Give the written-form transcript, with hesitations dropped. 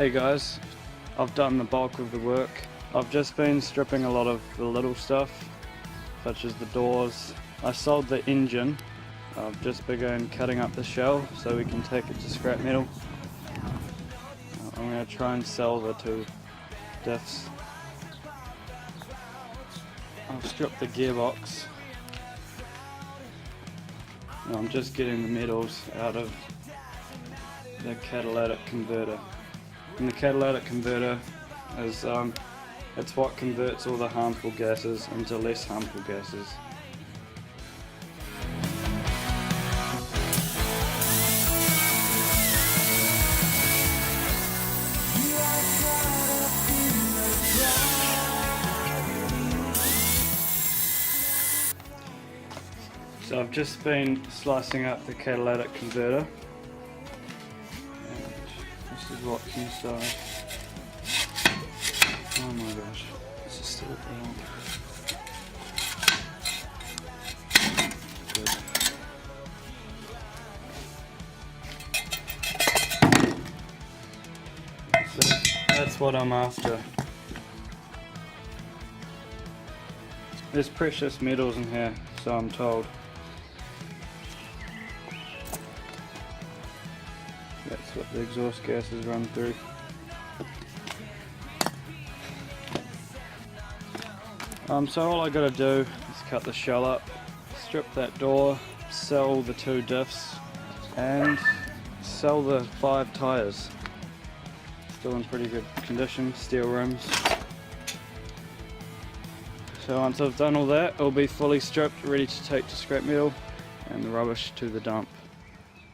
Hey guys, I've done the bulk of the work. I've just been stripping a lot of the little stuff, such as the doors. I sold the engine. I've just begun cutting up the shell so we can take it to scrap metal. I'm going to try and sell the two diffs. I've stripped the gearbox. Now I'm just getting the metals out of the catalytic converter. And the catalytic converter is it's what converts all the harmful gases into less harmful gases. So I've just been slicing up the catalytic converter, and this is what's inside. Oh my gosh, this is still brown. Good. So that's what I'm after. There's precious metals in here, so I'm told. That's what the exhaust gases run through. So all I gotta do is cut the shell up, strip that door, sell the two diffs, and sell the 5 tyres. Still in pretty good condition, steel rims. So once I've done all that, it'll be fully stripped, ready to take to scrap metal and the rubbish to the dump.